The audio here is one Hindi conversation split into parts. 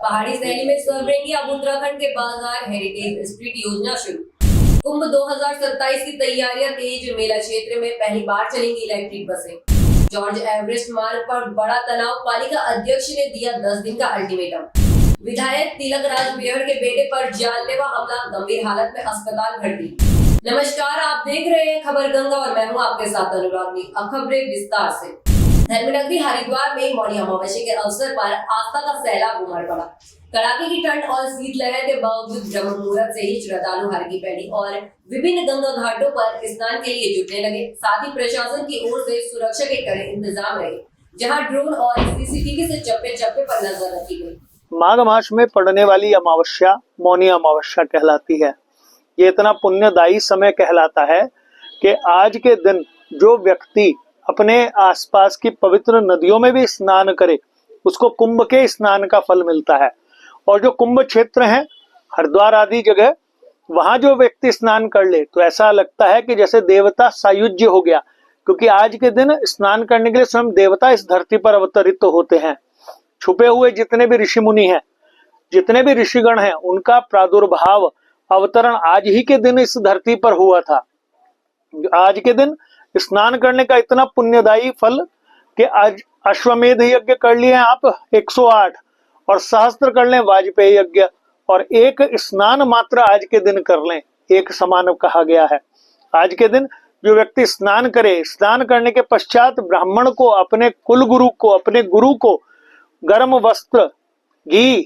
पहाड़ी शैली में स्वर्णिम अब उत्तराखंड के बाजार हेरिटेज स्ट्रीट योजना शुरू। कुंभ 2027 की तैयारियां तेज। मेला क्षेत्र में पहली बार चलेंगी इलेक्ट्रिक बसें। जॉर्ज एवरेस्ट मार्ग पर बड़ा तनाव। पालिका अध्यक्ष ने दिया 10 दिन का अल्टीमेटम। विधायक तिलक राज बेहड़ के बेटे पर जानलेवा हमला, गंभीर हालत में अस्पताल भर्ती। नमस्कार, आप देख रहे हैं खबर गंगा और मैं हूं आपके साथ अनुरागनी। अब खबरें विस्तार से। धर्मनगरी हरिद्वार में मौनी अमावस्या के अवसर पर आस्था का सैलाब उमड़ पड़ा। कड़ाके की ठंड और शीतलहर के बावजूद ब्रह्म मुहूर्त से ही श्रद्धालु हर की पैड़ी और विभिन्न गंगा घाटों पर स्नान के लिए जुटने लगे। साथ ही प्रशासन की ओर से सुरक्षा के कड़े इंतजाम रहे, जहां ड्रोन और सीसीटीवी से चप्पे चप्पे पर नजर रखी गई। माघ मास में पड़ने वाली अमावस्या मौनी अमावस्या कहलाती है। ये इतना पुण्यदायी समय कहलाता है कि आज के दिन जो व्यक्ति अपने आसपास की पवित्र नदियों में भी स्नान करे उसको कुंभ के स्नान का फल मिलता है। और जो कुंभ क्षेत्र है, हरिद्वार आदि जगह, वहां जो व्यक्ति स्नान कर ले तो ऐसा लगता है कि जैसे देवता सायुज्य हो गया, क्योंकि आज के दिन स्नान करने के लिए स्वयं देवता इस धरती पर अवतरित तो होते हैं। छुपे हुए जितने भी ऋषि मुनि हैं, जितने भी ऋषिगण हैं, उनका प्रादुर्भाव अवतरण आज ही के दिन इस धरती पर हुआ था। आज के दिन स्नान करने का इतना पुण्यदायी फल कि आज अश्वमेध यज्ञ कर लिए आप 108 और सहस्त्र कर लें वाजपेयी यज्ञ, और एक स्नान मात्र आज के दिन कर लें, एक समान कहा गया है। आज के दिन जो व्यक्ति स्नान करे, स्नान करने के पश्चात ब्राह्मण को, अपने कुल गुरु को, अपने गुरु को गर्म वस्त्र, घी,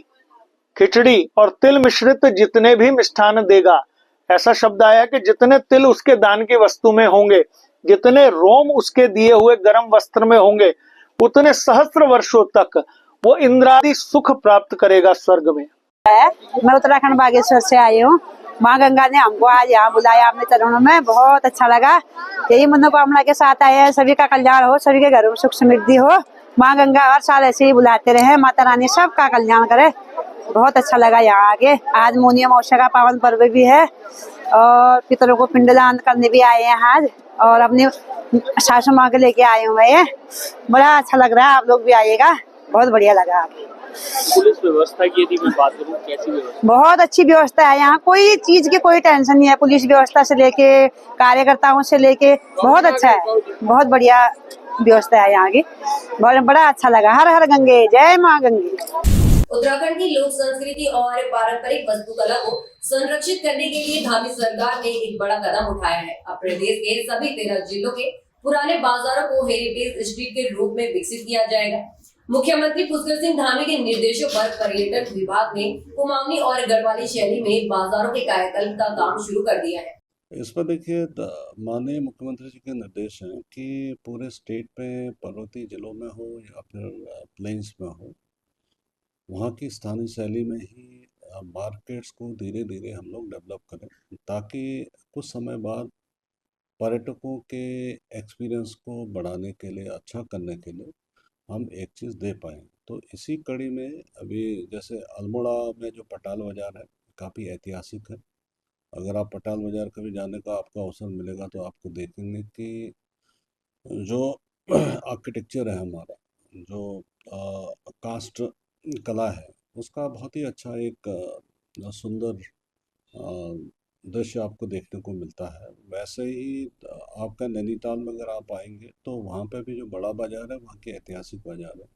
खिचड़ी और तिल मिश्रित जितने भी मिष्ठान देगा। ऐसा शब्द आया कि जितने तिल उसके दान की वस्तु में होंगे, जितने रोम उसके दिए हुए गर्म वस्त्र में होंगे, उतने सहस्त्र वर्षों तक वो इंद्रादि सुख प्राप्त करेगा स्वर्ग में। मैं उत्तराखंड बागेश्वर से आई हूँ। माँ गंगा ने हमको आज यहाँ बुलाया अपने चरणों में, बहुत अच्छा लगा। यही मनोकामना के साथ आए हैं, सभी का कल्याण हो, सभी के घरों में सुख समृद्धि हो। माँ गंगा हर साल ऐसे ही बुलाते रहे, माता रानी सबका कल्याण करे। बहुत अच्छा लगा यहाँ आके। आज मौनी अमावस्या का पावन पर्व भी है और पितरों को पिंडदान करने भी आए हैं आज, और अपनी सासू माँ के लेके आए हुए हैं। बड़ा अच्छा लग रहा है, आप लोग भी आइएगा, बहुत बढ़िया लगा। पुलिस व्यवस्था की यदि मैं बात करूं, कैसी व्यवस्था? बहुत अच्छी व्यवस्था है यहाँ, कोई चीज की कोई टेंशन नहीं है। पुलिस व्यवस्था से लेके कार्यकर्ताओं से लेके बहुत अच्छा है, बहुत बढ़िया व्यवस्था है यहाँ की। बड़ा अच्छा लगा। हर हर गंगे, जय माँ गंगे। उत्तराखंड की लोक संस्कृति और पारंपरिक वस्तुकला को संरक्षित करने के लिए धामी सरकार ने एक बड़ा कदम उठाया है। अब प्रदेश के सभी 13 जिलों के पुराने बाजारों को हेरिटेज स्ट्रीट के रूप में विकसित किया जाएगा। मुख्यमंत्री पुष्कर सिंह धामी के निर्देशों पर पर्यटन विभाग ने कुमाऊनी और गढ़वाली शैली में बाजारों के कायाकल्प का काम शुरू कर दिया है। इस पर देखिए, माननीय मुख्यमंत्री जी के निर्देश हैं कि पूरे स्टेट में, पर्वतीय जिलों में हो या फिर प्लेन्स में हो, वहाँ की स्थानीय शैली में ही मार्केट्स को धीरे धीरे हम लोग डेवलप करें, ताकि कुछ समय बाद पर्यटकों के एक्सपीरियंस को बढ़ाने के लिए, अच्छा करने के लिए हम एक चीज़ दे पाएँ। तो इसी कड़ी में अभी जैसे अल्मोड़ा में जो पटाल बाज़ार है, काफ़ी ऐतिहासिक है। अगर आप पटाल बाज़ार कभी जाने का आपको अवसर मिलेगा तो आपको देखेंगे कि जो आर्किटेक्चर है हमारा, जो कास्ट कला है, उसका बहुत ही अच्छा एक सुंदर दृश्य आपको देखने को मिलता है। वैसे ही आपका नैनीताल में अगर आप आएंगे तो वहाँ पे भी जो बड़ा बाज़ार है, वहाँ की ऐतिहासिक बाज़ार है,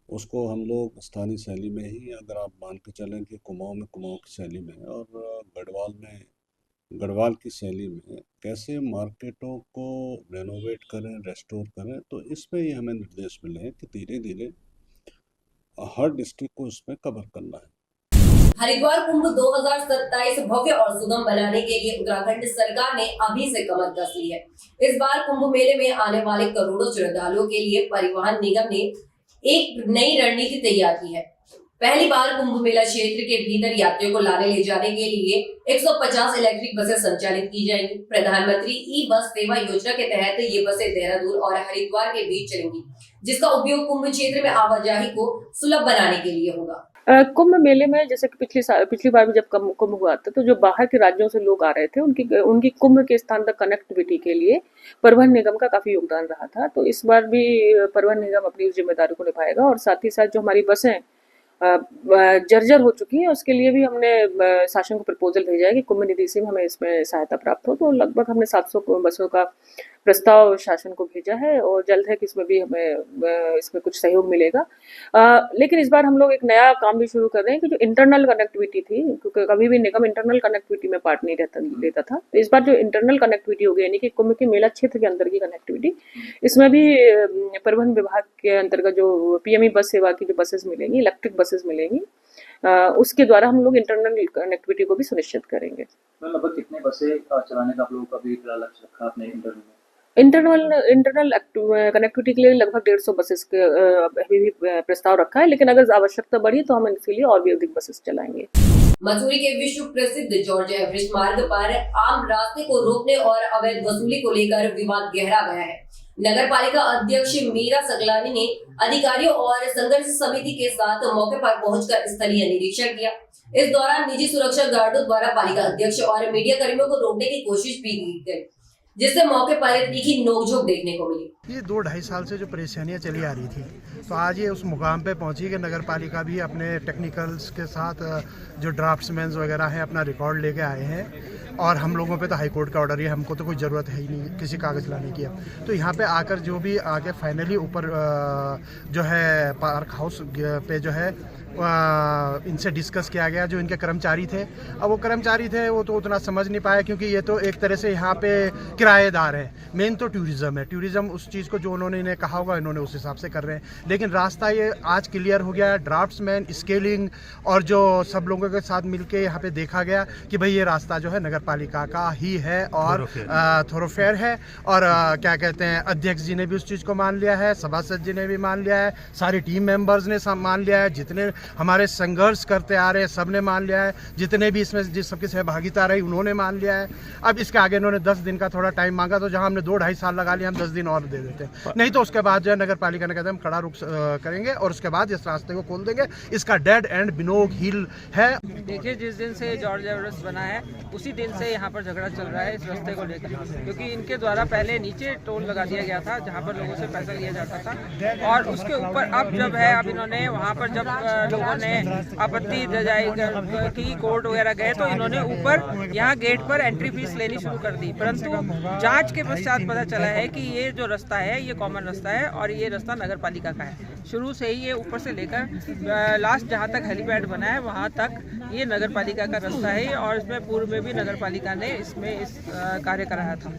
उसको हम लोग स्थानीय शैली में ही, अगर आप मान के चलें कि कुमाऊँ में कुमाऊँ की शैली में और गढ़वाल में गढ़वाल की शैली में कैसे मार्केटों को रेनोवेट करें, रेस्टोर करें, तो इसमें ही हमें निर्देश मिले हैं कि धीरे धीरे हर डिस्ट्रिक्ट को इसमें कवर करना है। हरिद्वार कुंभ 2027 भव्य और सुगम बनाने के लिए उत्तराखंड सरकार ने अभी से कमर कस ली है। इस बार कुंभ मेले में आने वाले करोड़ों श्रद्धालुओं के लिए परिवहन निगम ने एक नई रणनीति तैयार की है। पहली बार कुंभ मेला क्षेत्र के भीतर यात्रियों को लाने ले जाने के लिए 150 इलेक्ट्रिक बसें संचालित की जाएंगी। प्रधानमंत्री ई बस सेवा योजना के तहत ये बसें देहरादून और हरिद्वार के बीच चलेंगी, जिसका उपयोग कुंभ क्षेत्र में आवाजाही को सुलभ बनाने के लिए होगा। कुंभ मेले में जैसे कि पिछली बार भी जब कुंभ हुआ था, तो जो बाहर के राज्यों से लोग आ रहे थे, उनकी कुंभ के स्थान तक कनेक्टिविटी के लिए परिवहन निगम का काफी योगदान रहा था। तो इस बार भी परिवहन निगम अपनी जिम्मेदारी को निभाएगा और साथ ही साथ जो हमारी बसें जर्जर हो चुकी है। उसके लिए भी हमने शासन को प्रपोजल भेजा है कि कुंभ निधि से भी हमें इसमें सहायता प्राप्त हो। तो लगभग हमने 700 बसों का प्रस्ताव शासन को भेजा है और जल्द है कि इसमें भी हमें इसमें कुछ सहयोग मिलेगा। लेकिन इस बार हम लोग एक नया काम भी शुरू कर रहे हैं कि जो इंटरनल कनेक्टिविटी थी, क्योंकि कभी भी निगम इंटरनल कनेक्टिविटी में पार्ट नहीं लेता था, तो इस बार जो इंटरनल कनेक्टिविटी हो गई, यानी कि कुंभ के मेला क्षेत्र के अंदर की कनेक्टिविटी, इसमें भी परिवहन विभाग के अंतर्गत जो पीएमई बस सेवा की जो बसेस मिलेंगी, इलेक्ट्रिक बसेस मिलेंगी, उसके द्वारा हम लोग इंटरनल कनेक्टिविटी को भी सुनिश्चित करेंगे। लगभग कितने बसें चलाने का आप लोगों का भी लक्ष्य रखा आपने इंटरनल कनेक्टिविटी के लिए लगभग 150 बसेस के अभी भी प्रस्ताव रखा है, लेकिन अगर आवश्यकता बढ़ी तो हम इसके लिए और भी अधिक बसेस चलाएंगे। मसूरी के विश्व प्रसिद्ध जॉर्ज एवरेस्ट मार्ग पर आम रास्ते को रोकने और अवैध वसूली को लेकर विवाद गहरा गया है। नगर पालिका अध्यक्ष मीरा सकलानी ने अधिकारियों और संघर्ष समिति के साथ मौके पर पहुंचकर स्थलीय निरीक्षण किया। इस दौरान निजी सुरक्षा गार्डों द्वारा पालिका अध्यक्ष और मीडिया कर्मियों को रोकने की कोशिश भी की गई, जिससे मौके पर तीखी नोकझोंक देखने को मिली। ये 2-2.5 साल से जो परेशानियां चली आ रही थी, तो आज ये उस मुकाम पे पहुंची कि नगर पालिका भी अपने टेक्निकल्स के साथ जो ड्राफ्ट्समैन वगैरह हैं अपना रिकॉर्ड लेके आए हैं। और हम लोगों पे तो हाई कोर्ट का ऑर्डर है, हमको तो कोई ज़रूरत है ही नहीं किसी कागज़ लाने की। अब तो यहाँ पे आकर जो भी आके फाइनली ऊपर जो है पार्क हाउस पे जो है इनसे डिस्कस किया गया। जो इनके कर्मचारी थे, अब वो कर्मचारी थे वो तो उतना समझ नहीं पाए, क्योंकि ये तो एक तरह से यहाँ पे किराएदार हैं। मेन तो टूरिज़्म है, टूरिज़्म उस चीज़ को जो उन्होंने इन्हें कहा होगा इन्होंने उस हिसाब से कर रहे हैं। लेकिन रास्ता ये आज क्लियर हो गया है। ड्राफ्ट्समैन, स्केलिंग और जो सब लोगों के साथ मिलके यहाँ पे देखा गया कि भाई ये रास्ता जो है नगर पालिका का ही है और थोरोफेयर है। और क्या कहते हैं, अध्यक्ष जी ने भी उस चीज़ को मान लिया है, सभासद जी ने भी मान लिया है, सारी टीम मेंबर्स ने मान लिया है, जितने हमारे संघर्ष करते आ रहे हैं सब ने मान लिया है, जितने भी इसमें जिस सबकी सहभागिता रही उन्होंने मान लिया है। अब इसके आगे इन्होंने 10 दिन का थोड़ा टाइम मांगा, तो जहां हमने 2-2.5 साल लगा लिया, हम 10 दिन और दे देते हैं। नहीं तो उसके बाद जो है नगर पालिका ने कहते हैं हम कड़ा रुख करेंगे और उसके बाद इस रास्ते को खोल देंगे। इसका डेड एंड बिनोग हिल है। देखिए, जिस दिन से जॉर्ज एवरेस्ट बना है उसी दिन से यहाँ पर झगड़ा चल रहा है इस रास्ते को लेकर, क्योंकि इनके द्वारा पहले नीचे टोल लगा दिया गया था जहाँ पर लोगों से पैसा लिया जाता था, और उसके ऊपर अब जब है, अब इन्होंने वहाँ पर जब लोगों ने आपत्ति जताई कि कोर्ट वगैरह गए तो इन्होंने ऊपर यहाँ गेट पर एंट्री फीस लेनी शुरू कर दी। परंतु जांच के पश्चात पता चला है कि ये जो रास्ता है ये कॉमन रास्ता है और ये रास्ता नगर पालिका का है। शुरू से ही ये ऊपर से लेकर लास्ट जहाँ तक हेलीपैड बना है वहाँ तक ये नगर पालिका का रास्ता है, और इसमें पूर्व में भी नगर पालिका ने इसमें कार्य कराया था।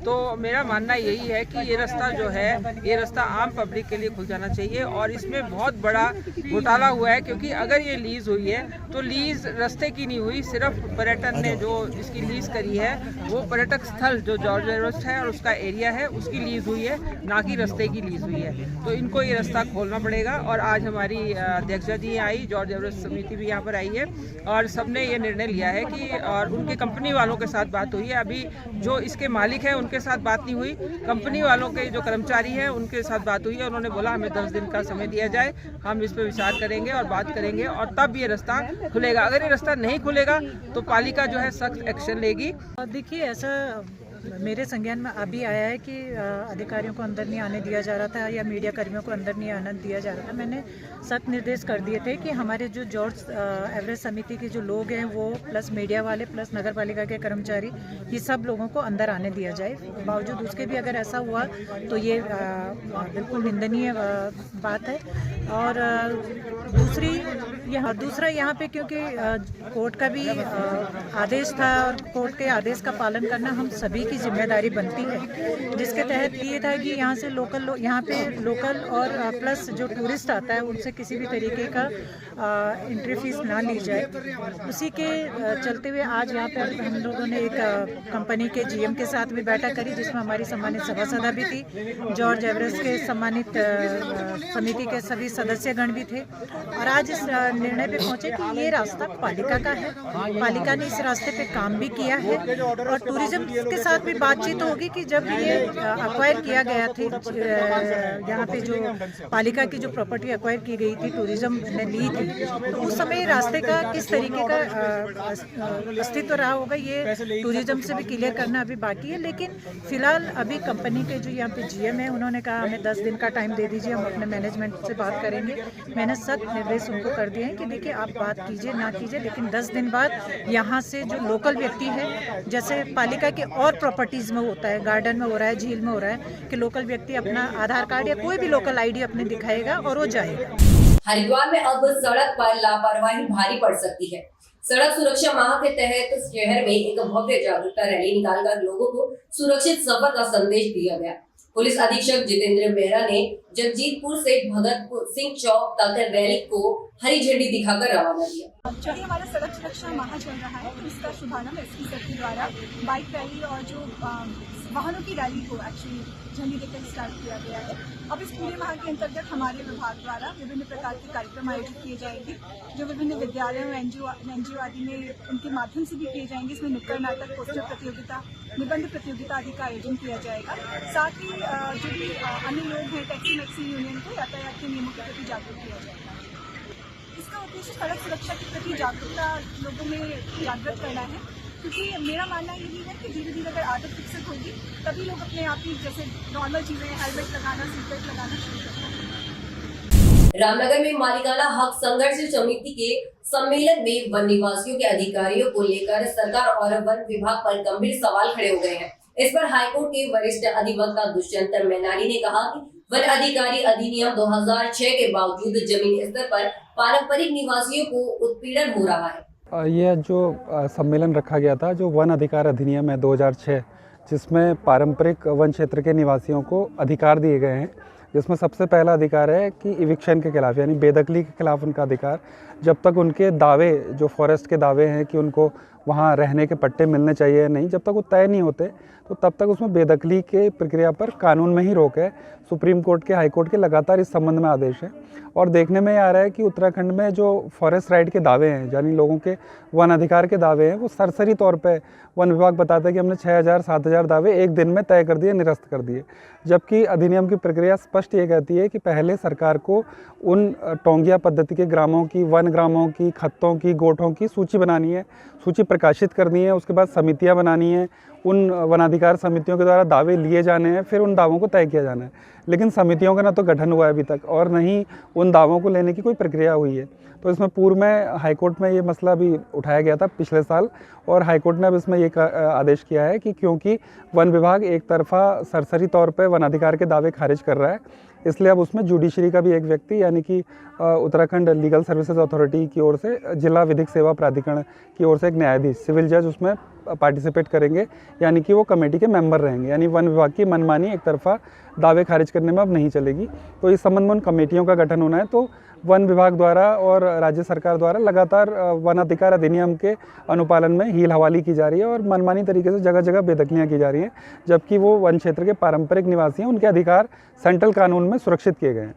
तो मेरा मानना यही है कि ये रास्ता जो है ये रास्ता आम पब्लिक के लिए खुल जाना चाहिए, और इसमें बहुत बड़ा घोटाला हुआ है, क्योंकि अगर ये लीज हुई है तो लीज रास्ते की नहीं हुई, सिर्फ पर्यटन ने जो इसकी लीज करी है वो पर्यटक स्थल जो जॉर्ज एवरेस्ट है और उसका एरिया है उसकी लीज हुई है, ना कि रास्ते की लीज हुई है। तो इनको ये रास्ता खोलना पड़ेगा। और आज हमारी अध्यक्षा जी आई, जॉर्ज एवरेस्ट समिति भी यहाँ पर आई है, और सबने ये निर्णय लिया है कि, और उनके कंपनी वालों के साथ बात हुई है, अभी जो इसके मालिक है उनके साथ बात नहीं हुई, कंपनी वालों के जो कर्मचारी हैं उनके साथ बात हुई है। उन्होंने बोला हमें 10 दिन का समय दिया जाए, हम इस पर विचार करेंगे और बात करेंगे और तब ये रास्ता खुलेगा। अगर ये रास्ता नहीं खुलेगा तो पालिका जो है सख्त एक्शन लेगी। देखिए, ऐसा मेरे संज्ञान में अभी आया है कि अधिकारियों को अंदर नहीं आने दिया जा रहा था या मीडिया कर्मियों को अंदर नहीं आने दिया जा रहा था। मैंने सख्त निर्देश कर दिए थे कि हमारे जो जॉर्ज एवरेस्ट समिति के जो लोग हैं वो प्लस मीडिया वाले प्लस नगर पालिका के कर्मचारी, ये सब लोगों को अंदर आने दिया जाए। बावजूद उसके भी अगर ऐसा हुआ तो ये बिल्कुल निंदनीय बात है। और दूसरा यहाँ पे क्योंकि कोर्ट का भी आदेश था और कोर्ट के आदेश का पालन करना हम सभी की जिम्मेदारी बनती है, जिसके तहत ये था कि यहाँ से यहाँ पे लोकल और प्लस जो टूरिस्ट आता है उनसे किसी भी तरीके का एंट्री फीस ना ली जाए। उसी के चलते हुए आज यहाँ पे हम लोगों ने एक कंपनी के जीएम के साथ भी बैठक करी, जिसमें हमारी सम्मानित सभासदा भी थी, जॉर्ज एवरेस्ट के सम्मानित समिति के सभी सदस्यगण भी थे, और आज इस निर्णय पे पहुंचे कि ये रास्ता पालिका का है। पालिका ने इस रास्ते पे काम भी किया है और टूरिज्म के साथ भी बातचीत होगी कि जब ये अक्वायर किया गया थे, यहाँ पे जो पालिका की जो प्रॉपर्टी अक्वायर की गई थी, टूरिज्म ने ली थी, तो उस समय रास्ते का किस तरीके का अस्तित्व रहा होगा ये टूरिज्म से भी क्लियर करना अभी बाकी है। लेकिन फिलहाल अभी कंपनी के जो यहाँ पे GM है, उन्होंने कहा हमें 10 दिन का टाइम दे दीजिए, हम अपने मैनेजमेंट से बात करेंगे। मैंने सख्त निर्देश उनको कर दिए हैं कि देखिए आप बात कीजिए ना कीजिए, लेकिन 10 दिन बाद यहाँ से जो लोकल व्यक्ति है, जैसे पालिका के और प्रॉपर्टीज में होता है, गार्डन में हो रहा है, झील में हो रहा है, कि लोकल व्यक्ति अपना आधार कार्ड या कोई भी लोकल ID अपने दिखाएगा और वो जाएगा। हरिद्वार में अब सड़क पर लापरवाही भारी पड़ सकती है। सड़क सुरक्षा माह के तहत शहर में एक भव्य जागरूकता रैली निकालकर लोगों को सुरक्षित सफर का संदेश दिया गया। पुलिस अधीक्षक जितेंद्र मेहरा ने जगजीतपुर से भगत सिंह चौक तक रैली को हरी झंडी दिखाकर रवाना किया। चलिए, हमारा सड़क सुरक्षा माह चल रहा है, तो इसका शुभारंभ SP सर के द्वारा बाइक रैली और जो वाहनों की रैली को एक्चुअली झंडी देकर स्टार्ट किया गया है। अब इस पूरे माह के अंतर्गत हमारे विभाग द्वारा विभिन्न प्रकार के कार्यक्रम आयोजित किए जाएंगे, जो विभिन्न विद्यालयों, NGO आदि में उनके माध्यम से भी किए जाएंगे। इसमें नुक्कड़ नाटक, पोस्टर प्रतियोगिता, निबंध प्रतियोगिता आदि का आयोजन किया जाएगा। साथ ही जो भी अन्य लोग हैं, टैक्सी मैक्सी यूनियन को यातायात के नियमों के प्रति जागरूक किया जाएगा। इसका उद्देश्य सड़क सुरक्षा के प्रति जागरूकता लोगों में जागृत करना है, क्योंकि मेरा मानना यही है कि धीरे धीरे अगर आदत विकसित होगी तभी लोग अपने आप ही जैसे नॉर्मल चीजें, हेलमेट लगाना, सीट बेल्ट लगाना शुरू करेंगे। रामनगर में मालिकाना हक संघर्ष समिति के सम्मेलन में वन निवासियों के अधिकारियों को लेकर सरकार और वन विभाग पर गंभीर सवाल खड़े हो गए हैं। इस पर हाईकोर्ट के वरिष्ठ अधिवक्ता दुष्यंत मैनारी ने कहा कि वन अधिकारी अधिनियम 2006 के बावजूद जमीन स्तर पर पारंपरिक निवासियों को उत्पीड़न हो रहा है। यह जो सम्मेलन रखा गया था, जो वन अधिकार अधिनियम है 2006, जिसमें पारंपरिक वन क्षेत्र के निवासियों को अधिकार दिए गए हैं, जिसमें सबसे पहला अधिकार है कि इविक्शन के खिलाफ, यानी बेदखली के खिलाफ उनका अधिकार। जब तक उनके दावे, जो फॉरेस्ट के दावे हैं कि उनको वहाँ रहने के पट्टे मिलने चाहिए या नहीं, जब तक वो तय नहीं होते तो तब तक उसमें बेदखली के प्रक्रिया पर कानून में ही रोक है। सुप्रीम कोर्ट के, हाई कोर्ट के लगातार इस संबंध में आदेश है। और देखने में आ रहा है कि उत्तराखंड में जो फॉरेस्ट राइट के दावे हैं, यानी लोगों के वन अधिकार के दावे हैं, वो सरसरी तौर पे वन विभाग बताता है कि हमने 6000-7000 दावे एक दिन में तय कर दिए, निरस्त कर दिए। जबकि अधिनियम की प्रक्रिया स्पष्ट ये कहती है कि पहले सरकार को उन टोंगिया पद्धति के ग्रामों की, वन ग्रामों की, खत्तों की, गोठों की सूची बनानी है, सूची प्रकाशित करनी है। उसके बाद समितियां बनानी है, उन वनाधिकार समितियों के द्वारा दावे लिए जाने हैं, फिर उन दावों को तय किया जाना है। लेकिन समितियों का ना तो गठन हुआ है अभी तक, और न ही उन दावों को लेने की कोई प्रक्रिया हुई है। तो इसमें पूर्व में हाईकोर्ट में ये मसला भी उठाया गया था पिछले साल, और हाईकोर्ट ने अब इसमें ये आदेश किया है कि क्योंकि वन विभाग एक तरफा सरसरी तौर पर वनाधिकार के दावे खारिज कर रहा है, इसलिए अब उसमें जुडिशरी का भी एक व्यक्ति, यानी कि उत्तराखंड लीगल सर्विसेज अथॉरिटी की ओर से, जिला विधिक सेवा प्राधिकरण की ओर से एक न्यायाधीश, सिविल जज उसमें पार्टिसिपेट करेंगे, यानी कि वो कमेटी के मेंबर रहेंगे। यानी वन विभाग की मनमानी एक तरफा दावे खारिज करने में अब नहीं चलेगी। तो इस संबंध में उन कमेटियों का गठन होना है। तो वन विभाग द्वारा और राज्य सरकार द्वारा लगातार वन अधिकार अधिनियम के अनुपालन में हील हवाली की जा रही है और मनमानी तरीके से जगह जगह बेदखलियां की जा रही हैं, जबकि वो वन क्षेत्र के पारंपरिक निवासी हैं, उनके अधिकार सेंट्रल कानून में सुरक्षित किए गए हैं।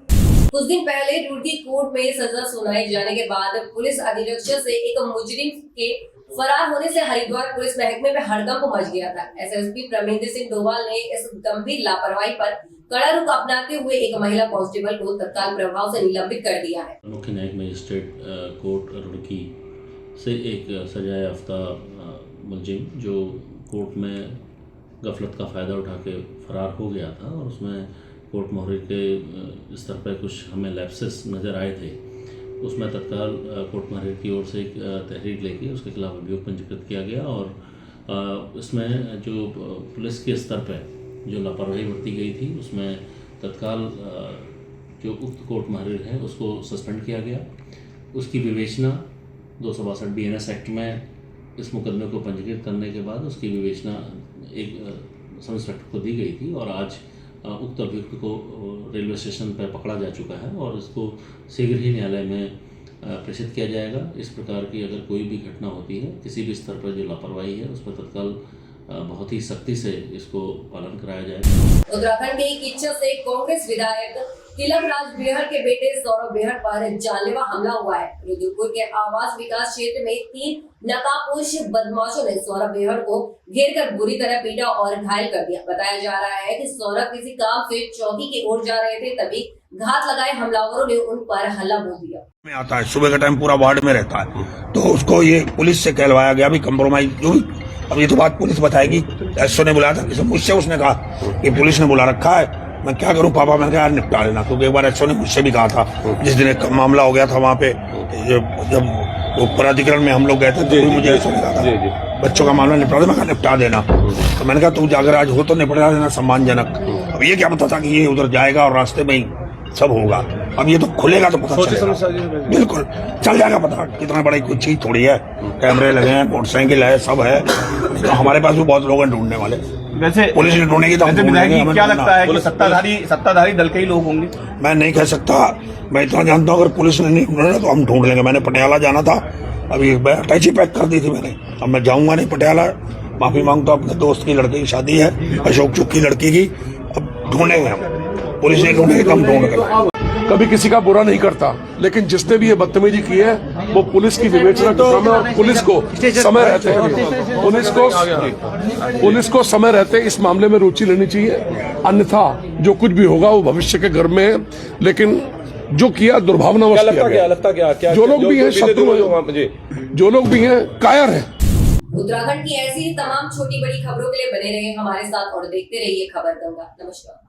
कुछ दिन पहले रुड़की कोर्ट में सजा सुनाए जाने के बाद पुलिस अधीक्षक से एक मुजरिम के फरार होने से हरिद्वार पुलिस महकमे में हड़कंप मच गया था। SSP प्रमेंद्र सिंह डोभाल ने इस गंभीर लापरवाही पर कड़ा रुख अपनाते हुए एक महिला कांस्टेबल को तत्काल प्रभाव से निलंबित कर दिया है। मुख्य न्यायिक मजिस्ट्रेट कोर्ट रुड़की से एक सजाए याफ्ता मुलजिम जो कोर्ट में गफलत का फ़ायदा उठा के फरार हो गया था, और उसमें कोर्ट मोहर के स्तर पर कुछ हमें लैप्सेस नज़र आए थे, उसमें तत्काल कोर्ट मोहर की ओर से एक तहरीर लेके उसके खिलाफ अभियोग पंजीकृत किया गया। और इसमें जो पुलिस के स्तर पर जो लापरवाही बरती गई थी, उसमें तत्काल जो उक्त कोर्ट मोहर है उसको सस्पेंड किया गया। उसकी विवेचना 262 BNS एक्ट में इस मुकदमे को पंजीकृत करने के बाद उसकी विवेचना एक सब इंस्पेक्टर को दी गई थी, और आज उक्त अभियुक्त को रेलवे स्टेशन पर पकड़ा जा चुका है और इसको शीघ्र ही न्यायालय में प्रेषित किया जाएगा। इस प्रकार की अगर कोई भी घटना होती है किसी भी स्तर पर जो लापरवाही है, उस पर तत्काल बहुत ही सख्ती से इसको पालन कराया जाएगा। उत्तराखंड के किच्चर से कांग्रेस विधायक तिलक राज बेहर के बेटे सौरभ बेहर पर जानलेवा हमला हुआ है। रुद्रपुर के आवास विकास क्षेत्र में 3 नकाबपोश बदमाशों ने सौरभ बेहर को घेर कर बुरी तरह पीटा और घायल कर दिया। बताया जा रहा है कि सौरभ किसी काम से चौकी की ओर जा रहे थे, तभी घात लगाए हमलावरों ने उन पर हल्ला बोल दिया। में आता है, सुबह का टाइम पूरा वार्ड में रहता है, तो उसको ये पुलिस से कहलवाया गया भी कंप्रोमाइज हुई। अब ये तो बात पुलिस बताएगी। एसओ ने बुलाया था, मुझसे उसने कहा कि पुलिस ने बुला रखा है, मैं क्या करूं पापा, मैंने कहा यार निपटा लेना, क्योंकि एक बार एसओ ने मुझसे भी कहा था जिस दिन एक मामला हो गया था वहाँ पे, जब वो प्राधिकरण में हम लोग गए थे तो मुझे एसओ ने कहा था बच्चों का मामला निपटा दे, मैं कहा निपटा देना। तो मैंने कहा तू अगर आज हो तो निपटा देना सम्मानजनक। अब ये क्या पता था कि ये उधर जाएगा और रास्ते में ही सब होगा। अब ये तो खुलेगा तो पता चलेगा, बिल्कुल चल जाएगा पता। कितना बड़ी कुछ चीज थोड़ी है, कैमरे लगे हैं, मोटरसाइकिल है, सब है। तो हमारे पास भी बहुत लोग हैं ढूंढने वाले। वैसे पुलिस ने ढूंढेगी तो क्या लगता है कि सत्ताधारी दल के ही लोग होंगे? मैं नहीं कह सकता, मैं इतना जानता हूँ अगर पुलिस ने नहीं ढूंढा तो हम ढूंढ लेंगे। मैंने पटियाला जाना था, अभी अटैची पैक कर दी थी मैंने, अब मैं जाऊंगा नहीं पटियाला। माफी मांगता हूँ, अपने दोस्त की लड़के की शादी है, अशोक चुक की लड़की की। अब ढूंढेंगे हम, पुलिस नहीं ढूंढेगी तो हम ढूंढ कर। कभी किसी का बुरा नहीं करता, लेकिन जिसने भी ये बदतमीजी की है वो पुलिस की विवेचना के सामने, और पुलिस को समय रहते पुलिस को समय रहते इस मामले में रुचि लेनी चाहिए। अन्यथा जो कुछ भी होगा वो भविष्य के घर में है। लेकिन जो किया दुर्भावनावश किया गया। जो लोग भी हैं शत्रु हैं, जो लोग भी हैं कायर हैं। उत्तराखंड की ऐसी तमाम छोटी बड़ी खबरों के लिए बने रहे हमारे साथ और देखते रहिए खबर गंगा। नमस्कार।